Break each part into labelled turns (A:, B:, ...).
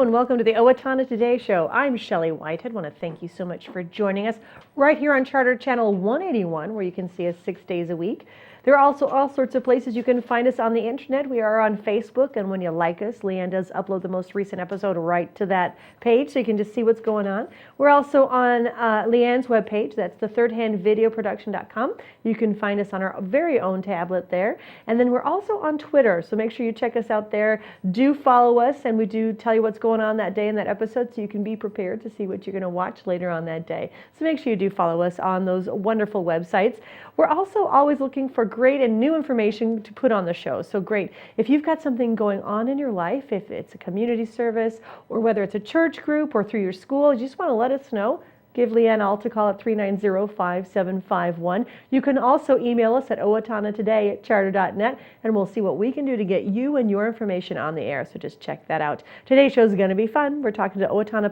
A: and welcome to the Owatonna Today Show. I'm Shelley Whitehead. I want to thank you so much for joining us right here on Charter Channel 181, where you can see us 6 days a week. There are also all sorts of places you can find us on the internet. We are on Facebook, and when you like us, Leanne does upload the most recent episode right to that page, so you can just see what's going on. We're also on Leanne's webpage. That's thethirdhandvideoproduction.com. You can find us on our very own tablet there. And then we're also on Twitter, so make sure you check us out there. Do follow us, and we do tell you what's going on that day in that episode, so you can be prepared to see what you're going to watch later on that day. So make sure you do follow us on those wonderful websites. We're also always looking for great and new information to put on the show. So great, if you've got something going on in your life, if it's a community service, or whether it's a church group or through your school, you just want to let us know, give Leanne a call at 390-5751. You can also email us at owatonnatoday@charter.net, and we'll see what we can do to get you and your information on the air. So just check that out. Today's show is going to be fun. We're talking to Owatonna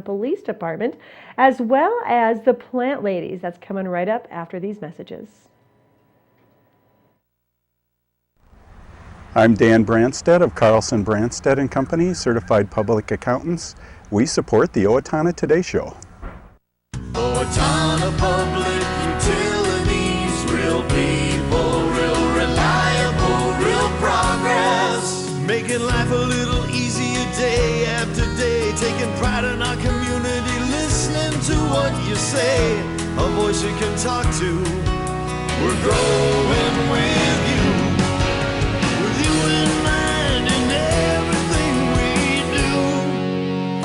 A: Police Department, as well as the Plant Ladies. That's coming right up after these messages.
B: I'm Dan Branstead of Carlson Branstead & Company, Certified Public Accountants. We support the Owatonna Today Show.
C: Owatonna Public Utilities, real people, real reliable, real progress. Making life a little easier day after day, taking pride in our community, listening to what you say, a voice you can talk to. We're growing with you in mind in everything we do.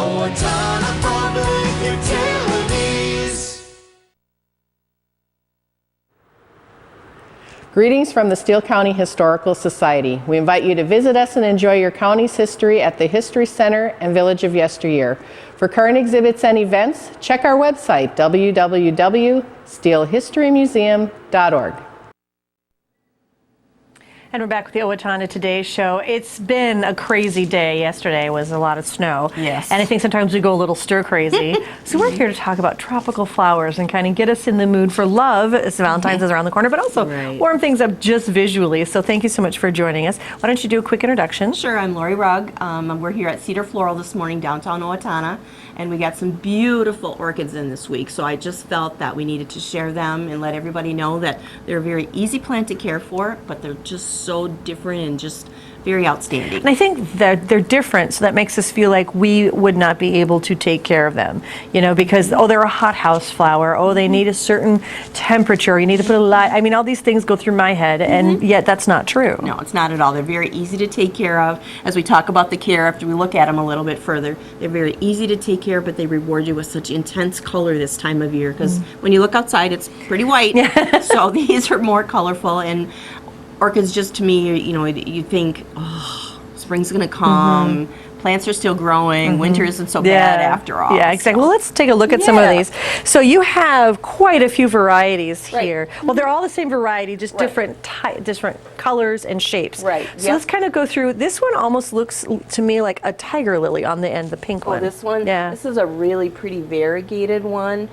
C: Owatonna Public Utilities.
D: Greetings from the Steele County Historical Society. We invite you to visit us and enjoy your county's history at the History Center and Village of Yesteryear. For current exhibits and events, check our website, www.steelehistorymuseum.org.
A: And we're back with the Owatonna Today Show. It's been a crazy day. Yesterday was a lot of snow.
D: Yes.
A: And I think sometimes we go a little stir crazy. So we're here to talk about tropical flowers and kind of get us in the mood for love, as Valentine's is around the corner, but also warm things up just visually. So thank you so much for joining us. Why don't you do a quick introduction?
E: Sure, I'm Lorrie Rugg. We're here at Cedar Floral this morning, downtown Owatonna, and we got some beautiful orchids in this week. So I just felt that we needed to share them and let everybody know that they're a very easy plant to care for, but they're just so different and just very outstanding.
A: And I think that they're different, so that makes us feel like we would not be able to take care of them, you know, because, oh, they're a hothouse flower, oh, they need a certain temperature, you need to put a light, I mean, all these things go through my head, and yet that's not true.
E: No, it's not at all. They're very easy to take care of. As we talk about the care, after we look at them a little bit further, they're very easy to take care of, but they reward you with such intense color this time of year, because when you look outside, it's pretty white, so these are more colorful. And orchids, just to me, you know, you think, oh, spring's going to come, plants are still growing, winter isn't so bad after all.
A: Yeah, exactly. Well, let's take a look at some of these. So you have quite a few varieties here. Well, they're all the same variety, just different different colors and shapes.
E: Right.
A: So let's kind of go through. This one almost looks to me like a tiger lily on the end, the pink one.
E: This one?
A: Yeah.
E: This is a really pretty variegated one.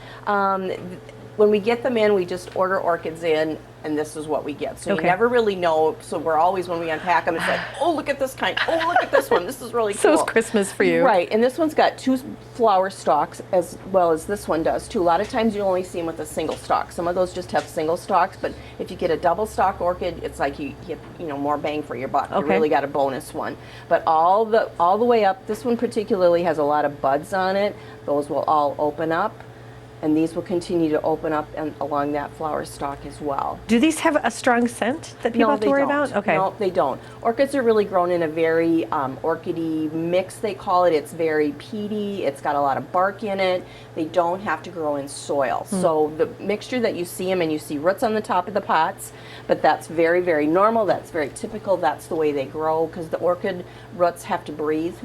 E: When we get them in, we just order orchids in, and this is what we get. So you never really know. So we're always, when we unpack them, it's like, oh, look at this kind. Oh, look at this one. This is really cool.
A: So it's Christmas for you.
E: Right. And this one's got 2 flower stalks as well as this one does too. A lot of times you only see them with a single stalk. Some of those just have single stalks, but if you get a double stalk orchid, it's like you get, you know, more bang for your buck. You really got a bonus one. But all the way up, this one particularly has a lot of buds on it. Those will all open up. And these will continue to open up and along that flower stalk as well.
A: Do these have a strong scent that people have to worry about? Okay.
E: No, they don't. Orchids are really grown in a very orchidy mix, they call it. It's very peaty. It's got a lot of bark in it. They don't have to grow in soil. So the mixture that you see them, and you see roots on the top of the pots, but that's very, very normal. That's very typical. That's the way they grow, because the orchid roots have to breathe.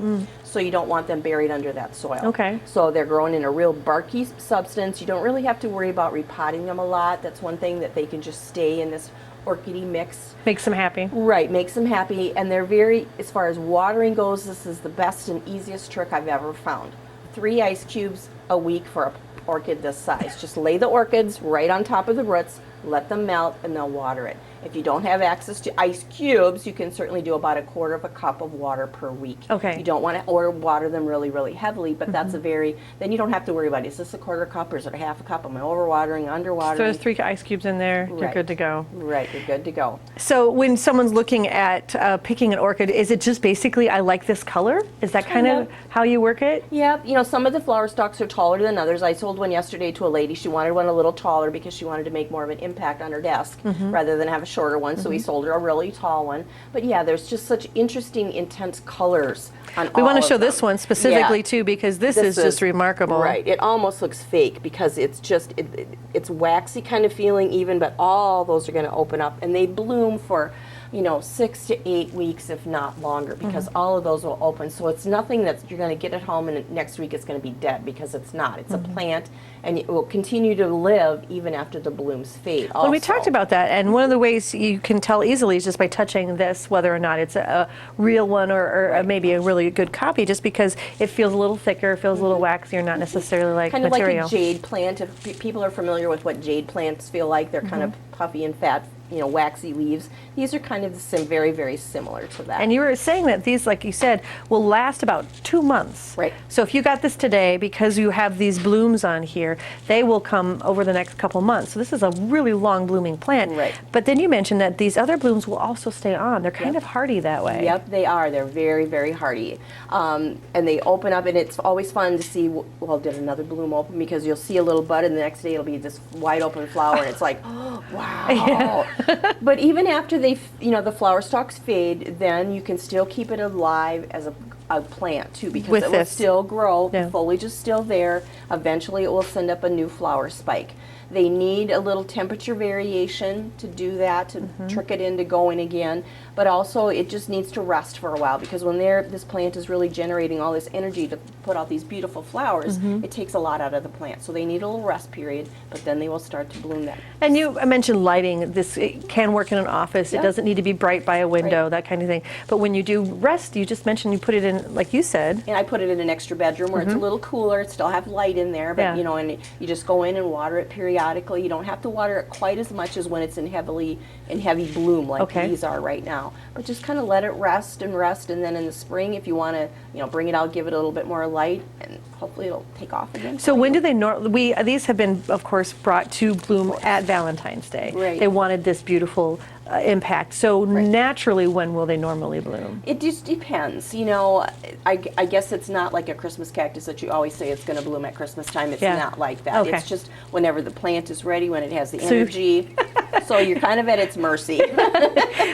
E: So you don't want them buried under that soil.
A: Okay.
E: So they're grown in a real barky substance. You don't really have to worry about repotting them a lot. That's one thing, that they can just stay in this orchidy mix.
A: Makes them happy.
E: Right, makes them happy. And they're very, as far as watering goes, this is the best and easiest trick I've ever found. 3 ice cubes a week for an orchid this size. Just lay the orchids right on top of the roots, let them melt, and they'll water it. If you don't have access to ice cubes, you can certainly do about 1/4 cup of water per week.
A: Okay.
E: You don't want to water them really, really heavily, but that's then you don't have to worry about, is this 1/4 cup or is it 1/2 cup? Am I overwatering, underwatering?
A: So there's 3 ice cubes in there. You're
E: Right.
A: good to go.
E: Right, you're good to go.
A: So when someone's looking at picking an orchid, is it just basically, I like this color? Is that kind of how you work it?
E: Yeah, some of the flower stalks are taller than others. I sold one yesterday to a lady. She wanted one a little taller because she wanted to make more of an impact on her desk rather than have a shorter one, so we sold her a really tall one. But yeah, there's just such interesting, intense colors on
A: We
E: all
A: want to
E: of
A: show
E: them.
A: this one specifically
E: Yeah.
A: too, because this is just remarkable.
E: Right, it almost looks fake because it's just, it's waxy kind of feeling even, but all those are going to open up, and they bloom for 6 to 8 weeks, if not longer, because all of those will open. So it's nothing that you're going to get at home and next week it's going to be dead, because it's not. It's a plant, and it will continue to live even after the blooms fade.
A: Well, we
E: also.
A: talked about that, and one of the ways you can tell easily is just by touching this, whether or not it's a real one or maybe a really good copy, just because it feels a little thicker, feels a little waxier, not necessarily like
E: Kind of
A: material.
E: like a jade plant. If people are familiar with what jade plants feel like, they're kind of puffy and fat, waxy leaves. These are kind of very, very similar to that.
A: And you were saying that these, like you said, will last about 2 months.
E: Right.
A: So if you got this today, because you have these blooms on here, they will come over the next couple months. So this is a really long blooming plant.
E: Right.
A: But then you mentioned that these other blooms will also stay on. They're kind of hardy that way.
E: Yep, they are. They're very, very hardy. And they open up, and it's always fun to see, well, did another bloom open? Because you'll see a little bud, and the next day it'll be this wide open flower, and it's like, oh, wow. But even after the flower stalks fade, then you can still keep it alive as a plant too, because
A: With
E: it will
A: this.
E: still grow.
A: Yeah.
E: The foliage is still there. Eventually it will send up a new flower spike. They need a little temperature variation to do that, to trick it into going again. But also it just needs to rest for a while, because when this plant is really generating all this energy to put out these beautiful flowers, it takes a lot out of the plant. So they need a little rest period, but then they will start to bloom then.
A: And you mentioned lighting. It can work in an office.
E: Yeah.
A: It doesn't need to be bright by a window,
E: Right.
A: that kind of thing. But when you do rest, you just mentioned you put it in, like you said.
E: And I put it in an extra bedroom where it's a little cooler. It still have light in there, but
A: Yeah.
E: and you just go in and water it periodically. You don't have to water it quite as much as when it's in heavy bloom like
A: Okay.
E: these are right now. But just kind of let it rest, and then in the spring, if you want to, bring it out, give it a little bit more light, and hopefully it'll take off again.
A: So when do they these have been, of course, brought to bloom at Valentine's Day.
E: Right.
A: They wanted this beautiful impact. So naturally, when will they normally bloom?
E: It just depends. I guess it's not like a Christmas cactus that you always say it's going to bloom at Christmas time. It's
A: Yeah.
E: not like that.
A: Okay.
E: It's just whenever the plant is ready, when it has the
A: So you-
E: energy. So you're kind of at its mercy.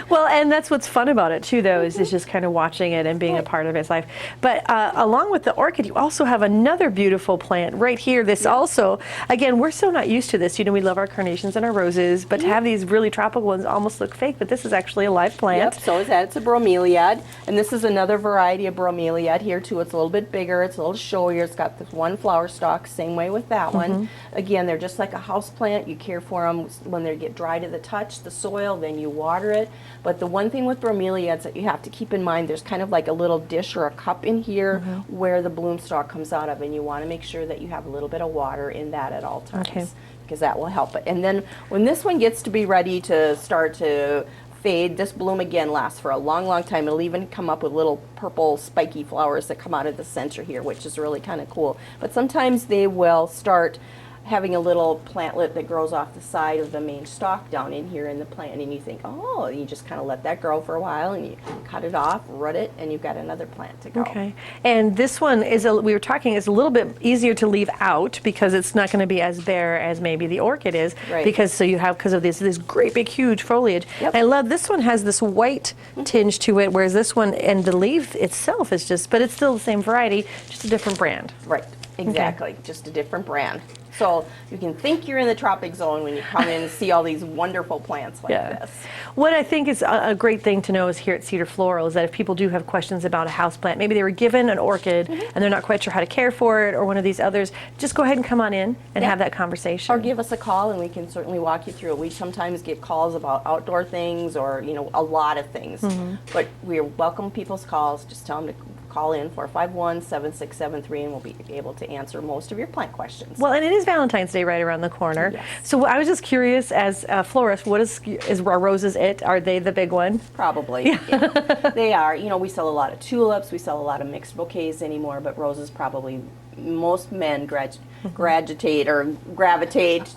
A: Well, and that's what's fun about it too, though, is just kind of watching it and being a part of its life. But along with the orchid, you also have another beautiful plant right here. This also, again, we're so not used to this. We love our carnations and our roses, but to have these really tropical ones almost look fake. But this is actually a live plant.
E: Yep, so is that. It's a bromeliad, and this is another variety of bromeliad here too. It's a little bit bigger, it's a little showier. It's got this one flower stalk, same way with that one. Again, they're just like a house plant. You care for them when they get dry to the touch, the soil, then you water it. But the one thing with bromeliads that you have to keep in mind, there's kind of like a little dish or a cup in here where the bloom stalk comes out of, and you want to make sure that you have a little bit of water in that at all times.
A: Okay.
E: Because that will help it. And then when this one gets to be ready to start to fade, this bloom again lasts for a long, long time. It'll even come up with little purple spiky flowers that come out of the center here, which is really kind of cool. But sometimes they will start having a little plantlet that grows off the side of the main stalk down in here in the plant, and you think, oh, you just kind of let that grow for a while, and you cut it off, root it, and you've got another plant to go.
A: Okay. And this one is, we were talking, is a little bit easier to leave out because it's not going to be as bare as maybe the orchid is.
E: Right.
A: Because of this great big huge foliage.
E: Yep.
A: I love this one has this white tinge to it, whereas this one and the leaf itself is just, but it's still the same variety, just a different brand.
E: Right, exactly, just a different brand. So you can think you're in the tropic zone when you come in and see all these wonderful plants like this.
A: What I think is a great thing to know is here at Cedar Floral is that if people do have questions about a houseplant, maybe they were given an orchid and they're not quite sure how to care for it or one of these others, just go ahead and come on in and have that conversation.
E: Or give us a call and we can certainly walk you through it. We sometimes get calls about outdoor things or, a lot of things. But we welcome people's calls. Just tell them to call in 451-7673 and we'll be able to answer most of your plant questions.
A: Well, and it is Valentine's Day right around the corner.
E: Yes.
A: So I was just curious, as a florist, what is are roses it? Are they the big one?
E: Probably. Yeah. They are. You know, we sell a lot of tulips, we sell a lot of mixed bouquets anymore, but roses probably most men gravitate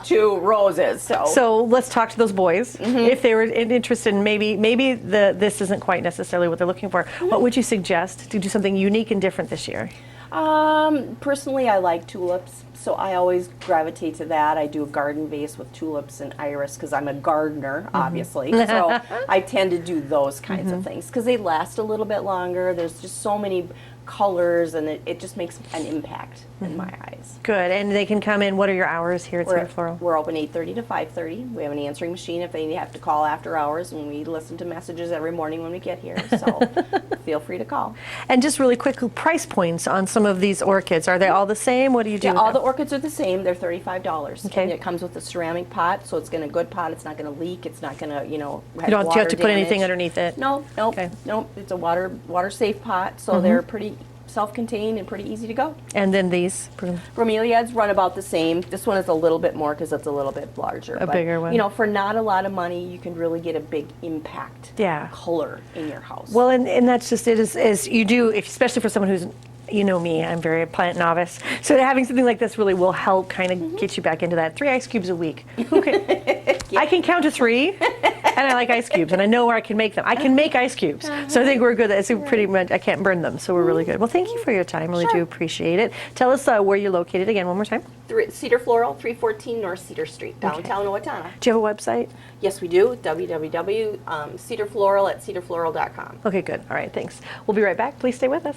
E: to roses.
A: So let's talk to those boys. If they were interested in maybe this isn't quite necessarily what they're looking for. What would you suggest to do something unique and different this year?
E: Personally, I like tulips, so I always gravitate to that. I do a garden vase with tulips and iris because I'm a gardener, obviously. So I tend to do those kinds of things because they last a little bit longer. There's just so many colors, and it just makes an impact in my eyes.
A: Good, and they can come in. What are your hours here at Cedar Floral?
E: We're open 8:30 to 5:30. We have an answering machine if they have to call after hours, and we listen to messages every morning when we get here. So feel free to call.
A: And just really quick, price points on some of these orchids. Are they all the same? What do you do?
E: Yeah, all the orchids are the same. They're $35.
A: Okay.
E: And it comes with a ceramic pot, so it's in a good pot. It's not going to leak. It's not going to,
A: You don't have to put anything underneath it?
E: No.
A: Okay.
E: No. It's a water safe pot, so they're pretty self-contained and pretty easy to go.
A: And then these?
E: Bromeliads run about the same. This one is a little bit more because it's a little bit larger.
A: A bigger one.
E: You know, for not a lot of money, you can really get a big impact color in your house.
A: Well, and that's just it, is you do, especially for someone who's, you know me, I'm very plant novice. So having something like this really will help kind of get you back into that. 3 ice cubes a week. Who can? I can count to 3, and I like ice cubes, and I know where I can make them. I can make ice cubes, so I think we're good. It's pretty much, I can't burn them, so we're really good. Well, thank you for your time. Really do appreciate it. Tell us where you're located again one more time.
E: Cedar Floral, 314 North Cedar Street, downtown Owatonna.
A: Do you have a website?
E: Yes, we do. www.cedarfloral at cedarfloral.com.
A: Okay, good. All right, thanks. We'll be right back. Please stay with us.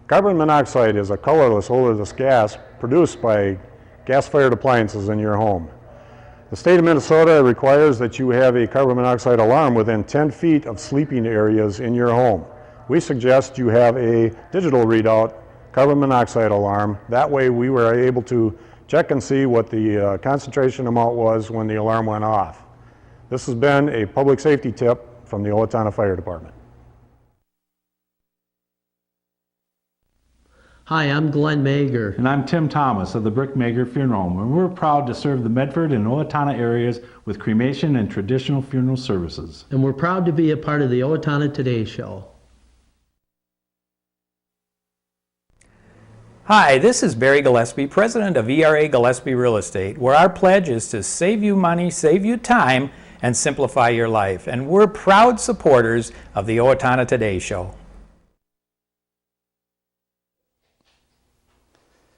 F: Carbon monoxide is a colorless, odorless gas produced by gas-fired appliances in your home. The state of Minnesota requires that you have a carbon monoxide alarm within 10 feet of sleeping areas in your home. We suggest you have a digital readout carbon monoxide alarm. That way we were able to check and see what the concentration amount was when the alarm went off. This has been a public safety tip from the Owatonna Fire Department.
G: Hi, I'm Glenn Mager.
H: And I'm Tim Thomas of the Brick Mager Funeral Home, and we're proud to serve the Medford and Owatonna areas with cremation and traditional funeral services.
G: And we're proud to be a part of the Owatonna Today Show.
I: Hi, this is Barry Gillespie, president of ERA Gillespie Real Estate, where our pledge is to save you money, save you time, and simplify your life. And we're proud supporters of the Owatonna Today Show.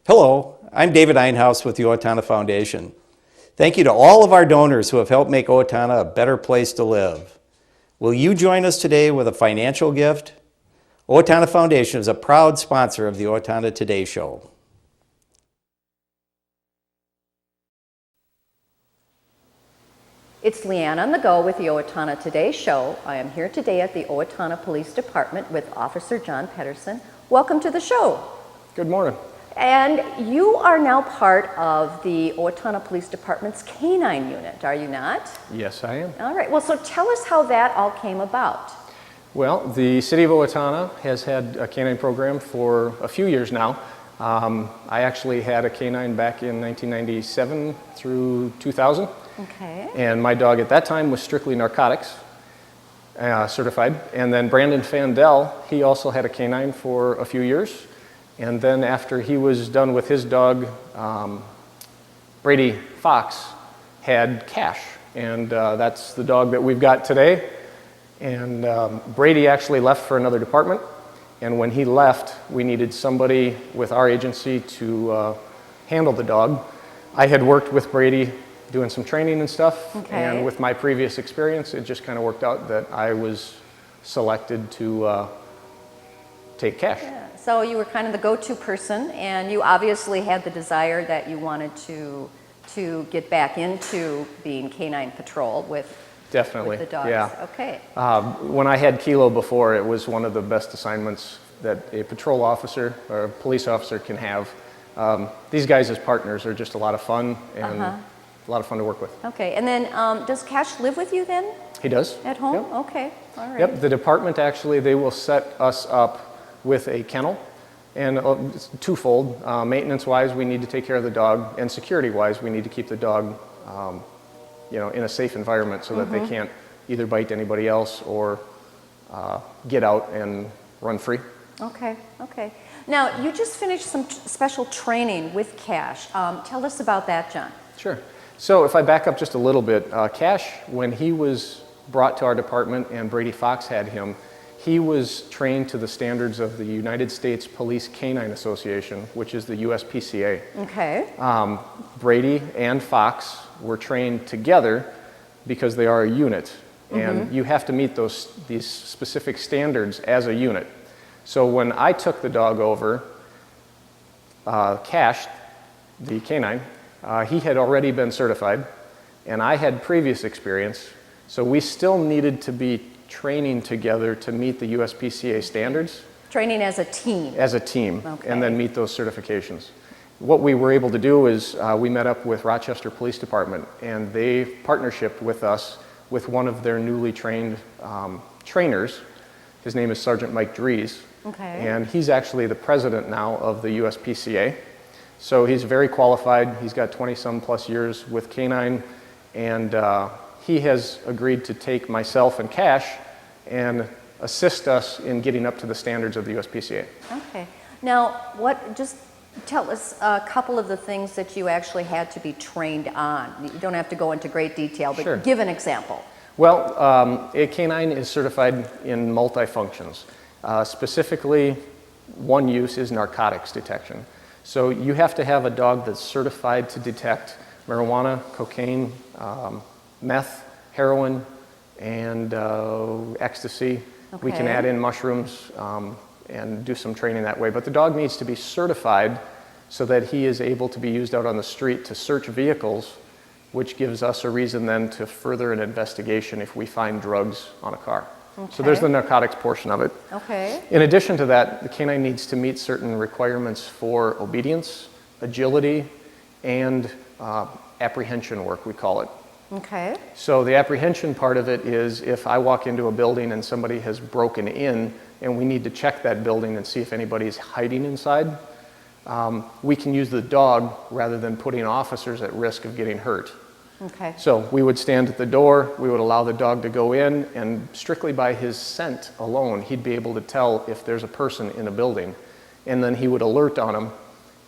J: Hello, I'm David Einhaus with the Owatonna Foundation. Thank you to all of our donors who have helped make Owatonna a better place to live. Will you join us today with a financial gift? Owatonna Foundation is a proud sponsor of the Owatonna Today Show.
K: It's Leanne on the go with the Owatonna Today Show. I am here today at the Owatonna Police Department with Officer John Petterson. Welcome to the show.
L: Good morning.
K: And you are now part of the Owatonna Police Department's Canine unit, are you not?
L: Yes, I am.
K: All right, well, so tell us how that all came about.
L: Well, the City of Owatonna has had a canine program for a few years now. I actually had a canine back in 1997 through 2000.
K: Okay.
L: And my dog at that time was strictly narcotics certified. And then Brandon Fandel, he also had a canine for a few years. And then after he was done with his dog, Brady Fox had Kash, and that's the dog that we've got today. And Brady actually left for another department, and when he left, we needed somebody with our agency to handle the dog. I had worked with Brady doing some training and stuff, and with my previous experience, it just kind of worked out that I was selected to take Kash.
K: Yeah. So you were kind of the go-to person, and you obviously had the desire that you wanted to to get back into being canine patrol with
L: Definitely,
K: the dogs.
L: yeah.
K: Okay.
L: When I had Kilo before, it was one of the best assignments that a patrol officer or a police officer can have. These guys as partners are just a lot of fun and a lot of fun to work with.
K: Okay, and then does Kash live with you then?
L: He does.
K: At home?
L: Yep.
K: Okay, all right.
L: Yep, the department actually, they will set us up with a kennel. And it's twofold. Maintenance-wise, we need to take care of the dog, and security-wise, we need to keep the dog in a safe environment so that they can't either bite anybody else or get out and run free.
K: Okay, okay. Now, you just finished some special training with Kash. Tell us about that, John.
L: Sure. So if I back up just a little bit, Kash, when he was brought to our department and Brady Fox had him, he was trained to the standards of the United States Police Canine Association, which is the USPCA.
K: Okay.
L: Brady and Fox were trained together because they are a unit, and you have to meet these specific standards as a unit. So when I took the dog over, Kash, the canine, he had already been certified, and I had previous experience, so we still needed to be training together to meet the USPCA standards.
K: Training as a team.
L: As a team,
K: Okay.
L: and then meet those certifications. What we were able to do is we met up with Rochester Police Department, and they partnership with us with one of their newly trained trainers. His name is Sergeant Mike Dries,
K: Okay.
L: and he's actually the president now of the USPCA. So he's very qualified. He's got 20-some plus years with canine, and he has agreed to take myself and Kash and assist us in getting up to the standards of the USPCA.
K: Okay. Now, just tell us a couple of the things that you actually had to be trained on. You don't have to go into great detail, but
L: Sure.
K: give an example.
L: Well, a canine is certified in multifunctions. Specifically, one use is narcotics detection. So you have to have a dog that's certified to detect marijuana, cocaine, meth, heroin, and ecstasy. We can
K: Okay.
L: add in mushrooms and do some training that way. But the dog needs to be certified so that he is able to be used out on the street to search vehicles, which gives us a reason then to further an investigation if we find drugs on a car. So there's the narcotics portion of it.
K: Okay.
L: In addition to that, the canine needs to meet certain requirements for obedience, agility, and apprehension work, we call it.
K: Okay.
L: So the apprehension part of it is if I walk into a building and somebody has broken in and we need to check that building and see if anybody's hiding inside, we can use the dog rather than putting officers at risk of getting hurt.
K: Okay.
L: So we would stand at the door, we would allow the dog to go in, and strictly by his scent alone, he'd be able to tell if there's a person in a building. And then he would alert on him,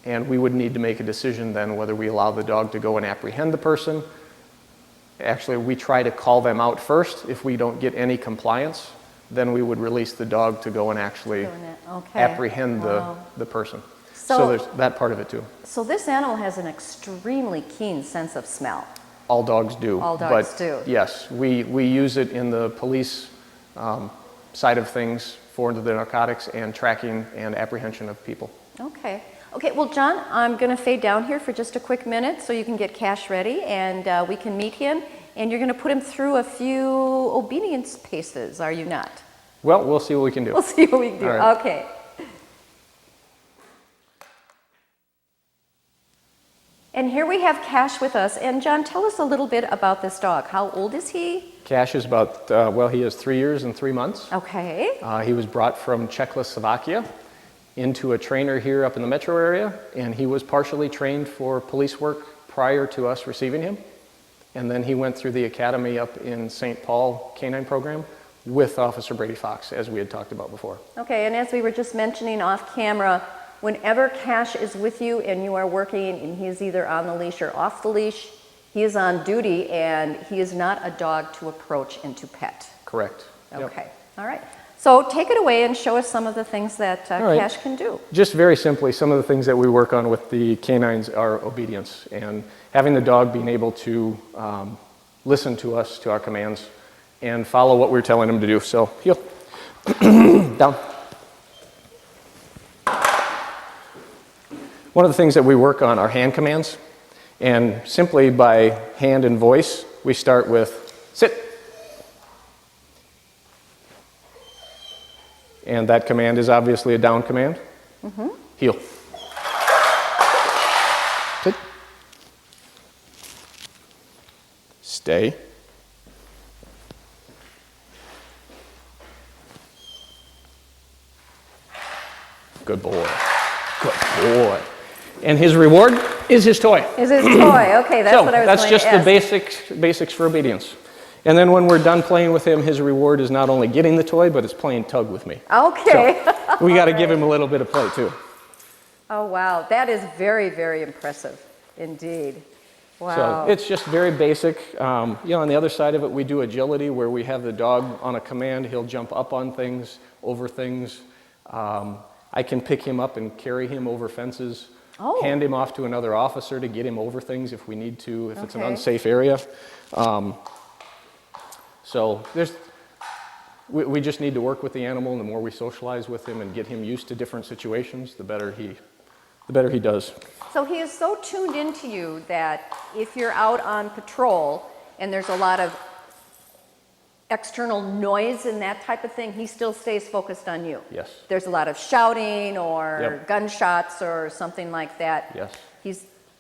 L: and we would need to make a decision then whether we allow the dog to go and apprehend the person. Actually, we try to call them out first. If we don't get any compliance, then we would release the dog to go and actually apprehend the person. So there's that part of it too.
K: So this animal has an extremely keen sense of smell.
L: All dogs do.
K: All dogs
L: but
K: do.
L: Yes, we use it in the police side of things for the narcotics and tracking and apprehension of people.
K: Okay. Okay, well, John, I'm going to fade down here for just a quick minute so you can get Kash ready and we can meet him. And you're going to put him through a few obedience paces, are you not?
L: Well, we'll see what we can do.
K: We'll see what we can do.
L: All right.
K: Okay. And here we have Kash with us. And John, tell us a little bit about this dog. How old is he?
L: Kash is about, he is 3 years and 3 months.
K: Okay.
L: He was brought from Czechoslovakia into a trainer here up in the metro area, and he was partially trained for police work prior to us receiving him. And then he went through the academy up in St. Paul Canine Program with Officer Brady Fox, as we had talked about before.
K: Okay, and as we were just mentioning off camera, whenever Kash is with you and you are working and he is either on the leash or off the leash, he is on duty and he is not a dog to approach and to pet.
L: Correct.
K: Okay,
L: Yep.
K: all right. So take it away and show us some of the things that
L: right.
K: Kash can do.
L: Just very simply, some of the things that we work on with the canines are obedience and having the dog being able to listen to us, to our commands, and follow what we're telling him to do. So, heel, down. One of the things that we work on are hand commands, And simply by hand and voice, we start with sit. And that command is obviously a down command. Heel. Sit. Stay. Good boy. Good boy. And his reward is his toy.
K: Is his toy. Okay, that's what I was
L: that's
K: going
L: just
K: to ask.
L: the basics for obedience. And then when we're done playing with him, his reward is not only getting the toy, but it's playing tug with me.
K: Okay.
L: So we got to give him a little bit of play too.
K: Oh, wow. That is very, very impressive indeed. Wow.
L: So it's just very basic. On the other side of it, we do agility, where we have the dog on a command. He'll jump up on things, over things. I can pick him up and carry him over fences. Hand him off to another officer to get him over things if we need to, if it's an unsafe area. So we just need to work with the animal, and the more we socialize with him and get him used to different situations, the better he does.
K: So he is so tuned into you that if you're out on patrol and there's a lot of external noise and that type of thing, he still stays focused on you.
L: Yes.
K: There's a lot of shouting or gunshots or something like that.
L: Yes.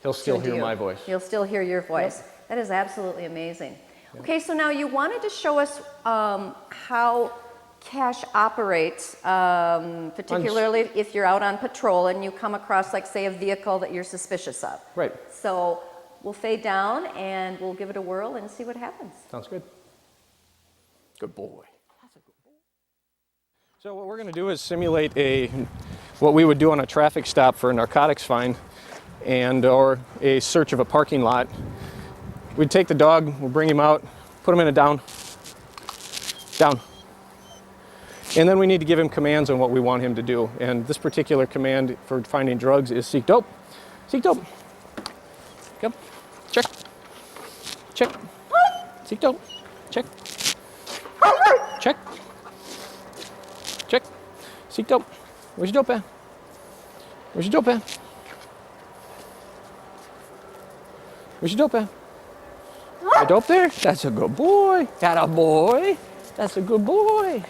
L: He'll still hear my voice.
K: He'll still hear your voice. That is absolutely amazing. Okay, so now you wanted to show us how Kash operates, particularly if you're out on patrol and you come across, like, say, a vehicle that you're suspicious of.
L: Right.
K: So we'll fade down and we'll give it a whirl and see what happens.
L: Sounds good. Good boy. That's a good boy. So what we're going to do is simulate what we would do on a traffic stop for a narcotics fine or a search of a parking lot. We'd take the dog, we'll bring him out, put him in a down. And then we need to give him commands on what we want him to do. And this particular command for finding drugs is seek dope. Seek dope. Come. Check. Check. Seek dope. Check. Check. Check. Seek dope. Where's your dope at? Where's your dope at? Where's your dope at? A dope there? That's a good boy. Got a boy. That's a good boy.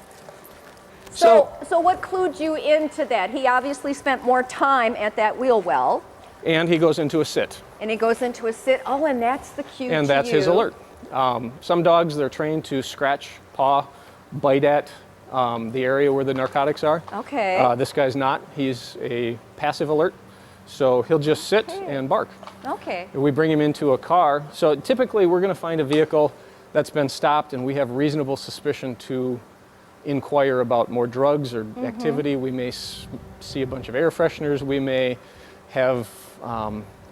K: So what clued you into that? He obviously spent more time at that wheel well.
L: And he goes into a sit.
K: And he goes into a sit. Oh, and that's the cue
L: And that's his alert. Some dogs, they're trained to scratch, paw, bite at the area where the narcotics are.
K: Okay.
L: This guy's not. He's a passive alert. So he'll just sit and bark.
K: Okay.
L: We bring him into a car. So typically we're going to find a vehicle that's been stopped and we have reasonable suspicion to inquire about more drugs or activity. We may see a bunch of air fresheners. We may have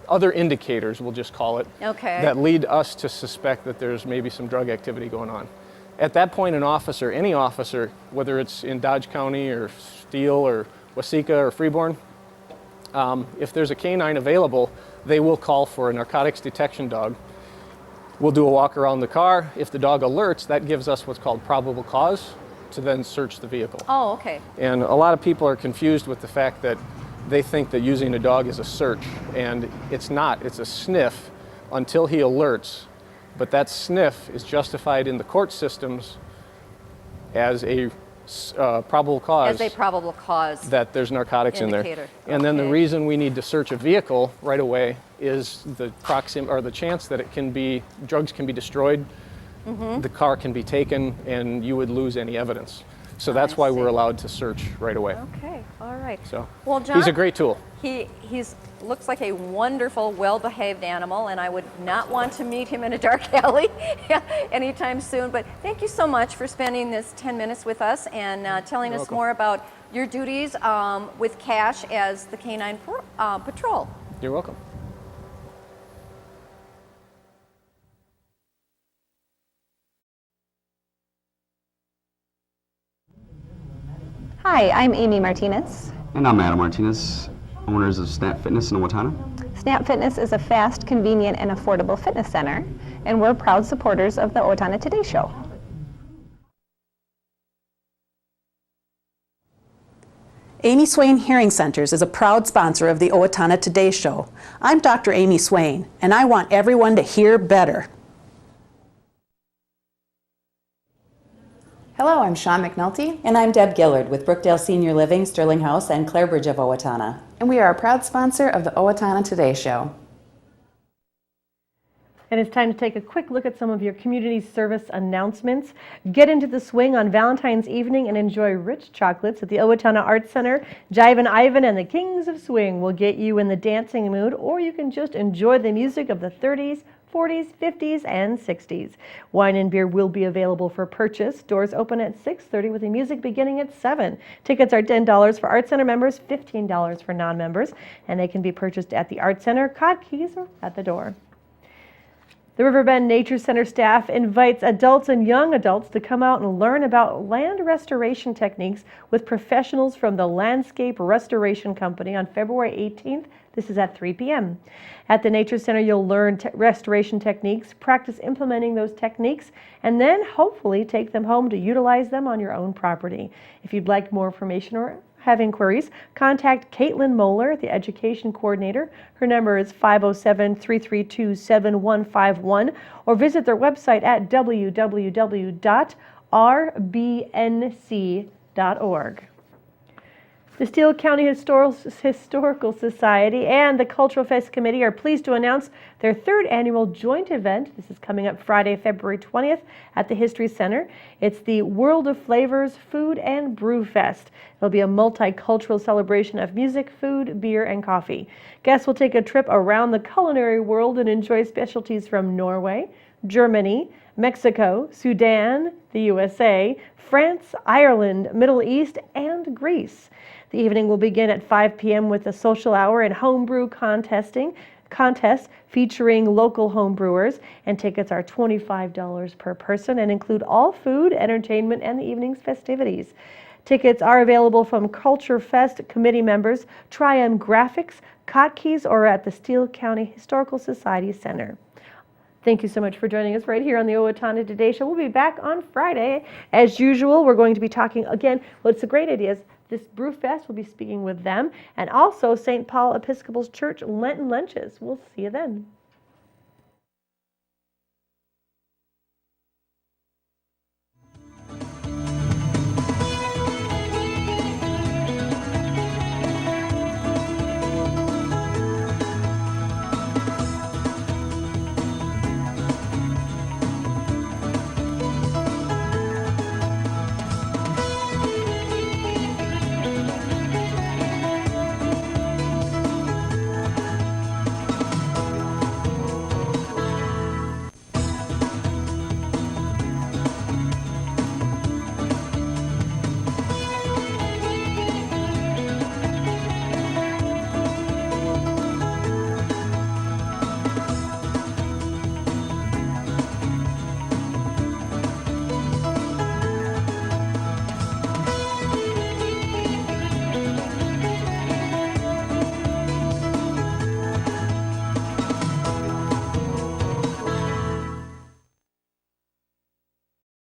L: other indicators, we'll just call it, that lead us to suspect that there's maybe some drug activity going on. At that point, an officer, any officer, whether it's in Dodge County or Steele or Waseca or Freeborn, if there's a canine available, they will call for a narcotics detection dog. We'll do a walk around the car. If the dog alerts, that gives us what's called probable cause to then search the vehicle.
K: Oh, okay.
L: And a lot of people are confused with the fact that they think that using a dog is a search, and it's not. It's a sniff until he alerts. But that sniff is justified in the court systems as a probable cause.
K: As a probable cause.
L: That there's narcotics
K: indicator.
L: in there. And then the reason we need to search a vehicle right away is the the chance that drugs can be destroyed, the car can be taken, and you would lose any evidence. So that's why we're allowed to search right away.
K: Okay, all right.
L: So
K: well, John,
L: he's a great tool.
K: He's looks like a wonderful, well-behaved animal, and I would not want to meet him in a dark alley anytime soon. But thank you so much for spending this 10 minutes with us and telling us more about your duties with Kash as the Canine Patrol.
L: You're welcome.
M: Hi, I'm Amy Martinez.
N: And I'm Adam Martinez, owners of Snap Fitness in Owatonna.
M: Snap Fitness is a fast, convenient, and affordable fitness center, and we're proud supporters of the Owatonna Today Show.
O: Amy Swain Hearing Centers is a proud sponsor of the Owatonna Today Show. I'm Dr. Amy Swain, and I want everyone to hear better.
P: Hello, I'm Sean McNulty.
Q: And I'm Deb Gillard with Brookdale Senior Living, Sterling House, and Clarebridge of Owatonna.
P: And we are a proud sponsor of the Owatonna Today Show.
A: And it's time to take a quick look at some of your community service announcements. Get into the swing on Valentine's evening and enjoy rich chocolates at the Owatonna Arts Center. Jivin' Ivan and the Kings of Swing will get you in the dancing mood, or you can just enjoy the music of the 30s, 40s, 50s, and 60s. Wine and beer will be available for purchase. Doors open at 6:30 with the music beginning at 7. Tickets are $10 for Art Center members, $15 for non-members, and they can be purchased at the Art Center, cod keys, or at the door. The Riverbend Nature Center staff invites adults and young adults to come out and learn about land restoration techniques with professionals from the Landscape Restoration Company on February 18th. This is at 3 p.m. At the Nature Center, you'll learn restoration techniques, practice implementing those techniques, and then hopefully take them home to utilize them on your own property. If you'd like more information or have inquiries, contact Caitlin Moeller, the education coordinator. Her number is 507-332-7151, or visit their website at www.rbnc.org. The Steele County Historical Society and the Cultural Fest Committee are pleased to announce their third annual joint event. This is coming up Friday, February 20th at the History Center. It's the World of Flavors Food and Brew Fest. It'll be a multicultural celebration of music, food, beer, and coffee. Guests will take a trip around the culinary world and enjoy specialties from Norway, Germany, Mexico, Sudan, the USA, France, Ireland, Middle East, and Greece. The evening will begin at 5 p.m. with a social hour and homebrew contest featuring local homebrewers, and tickets are $25 per person and include all food, entertainment, and the evening's festivities. Tickets are available from Culture Fest committee members, Triumph Graphics, Kotke's, or at the Steele County Historical Society Center. Thank you so much for joining us right here on the Owatonna Today Show. We'll be back on Friday. As usual, we're going to be talking again. What's a great idea is this Brew Fest, we'll be speaking with them, and also St. Paul Episcopal Church Lenten Lunches. We'll see you then.